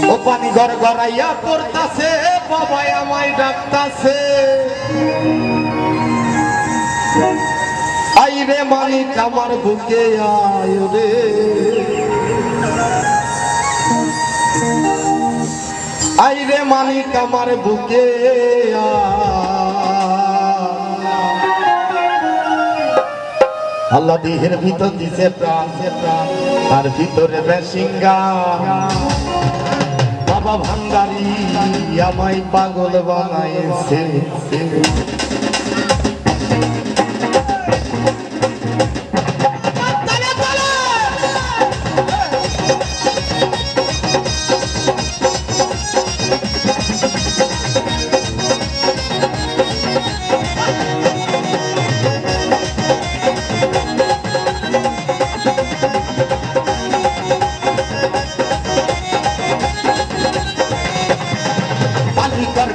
ও পানি ঘর গড়াইয়া পড়তাছে বাবা আমায় ডাকতাছে আইরে মানিক আমার বুকে আয় রে আইরে মানিক আমার বুকে আল্লাহ দেহের ভিতর দিছে প্রাণ আর ভিতরে বেশিঙ্গা বাবা ভান্ডারি আমায় পাগল বানাইছে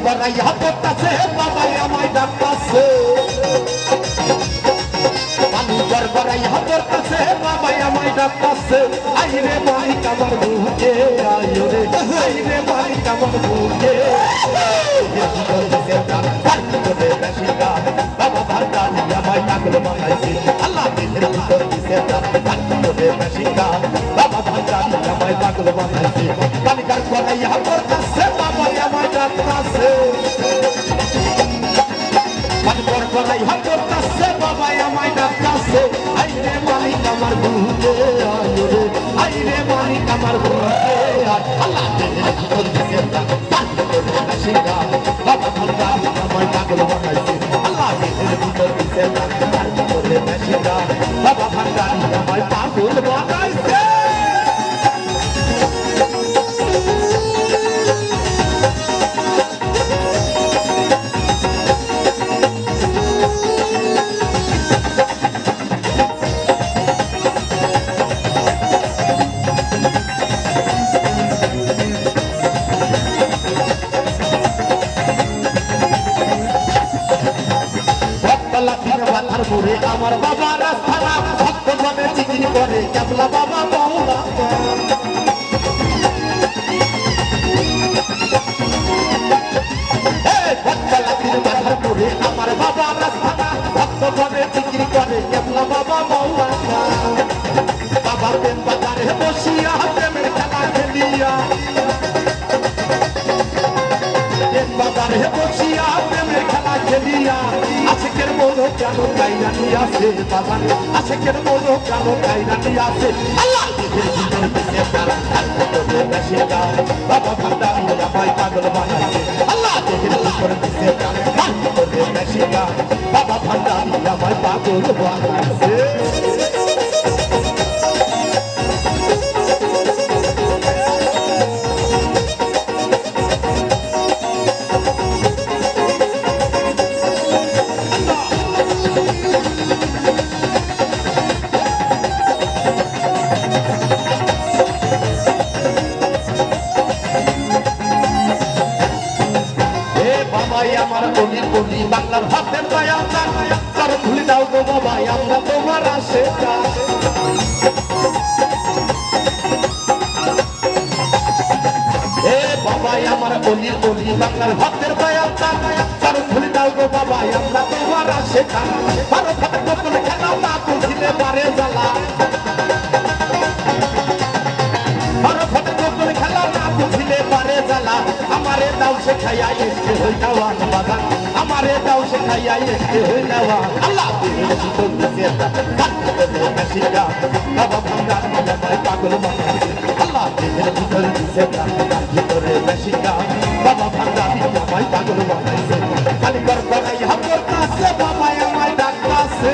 গড়াইয়া পড়তাছে বাবা আমায় ডাকতাছে পানি গড়াইয়া পড়তাছে বাবা আমায় ডাকতাছে আইরে মানিক আমার বুকে আয় রে আইরে মানিক আমার বুকে বাবা ভান্ডারি আমায় পাগল বানাইছে আল্লাহ দেহের ভিতর দিছে বাবা ভান্ডারি আমায় পাগল বানাইছে পানি গড়াইয়া পড়তাছে বাবা আমায় ডাকতাছে গলাই হাত করতেছে বাবা আমায় ডাকতাছে আইরে মানিক আমার বুকে আয় রে আইরে মানিক আমার বুকে আয় আল্লাহ দেহের ভিতর দিছে বাবা ভান্ডারি আমায় পাগল বানাইছে আল্লাহ দেহের ভিতর দিছে বাবা ভান্ডারি আমায় পাগল বানাইছে আমার বাবা রাস্তানা ভক্ত জনে জিকির করে কেবলা বাবা মৌলা আমার বাবা রাস্তানা ভক্ত জনে জিকির করে কেবলা বাবা মৌলা বাবা প্রেম বাজারে বসিয়া প্রেমের খেলা খেলিয়া প্রেম বাজারে বসিয়া প্রেমের খেলা খেলিয়া আশেকের মনো কেন কাইরানি আছে বাবা আশেকের মনো কেন কাইরানি আছে আল্লাহ দেহের ভিতর দিছে বাবা ভান্ডারি আমায় পাগল বানাইছে আল্লাহ দেহের ভিতর দিছে বাবা ভান্ডারি আমায় পাগল বানাইছে আমার অলির অলি বাংলার হাতের পায়া কারো ভুলে দাও গো বাবা আমরা তোমার আসে বাবা আমার অলির অলি বাংলার হাতের পায়া কারো ভুলে দাও গো বাবা আমরা তোমার আসে কারো খাতে গোপনে খেলা না বুঝিলে পারে জ্বালা কারো খাতে গোপনে খেলা না বুঝিলে পারে জ্বালা আমারে দাও শেখাইয়া এসে হই যাওয়া বাবা আমারে দাও শেখাইয়া এসে হই যাওয়া আল্লাহ দেহের ভিতর দিছে বাবা ভান্ডারি আমায় পাগল বানাইছে আল্লাহ দেহের ভিতর দিছে ভিতরে বেশিকা বাবা ভান্ডারি আমায় পাগল বানাইছে খালি গড়াই হাত করতাছে বাবা আমায় ডাকতাছে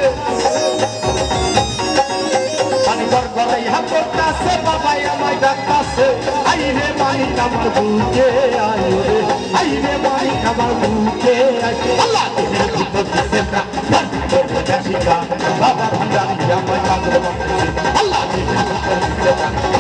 পানি গড়াই হাত করতাছে বাবা আমায় ডাকতাছে আইরে মানিক আমার বুকে আয় রে আইরে মানিক আমার বুকে আয় আল্লাহ দেহের ভিতর দিছে বাবা ভান্ডারি আমায় পাগল বানাইছে আল্লাহ দেহের ভিতর দিছে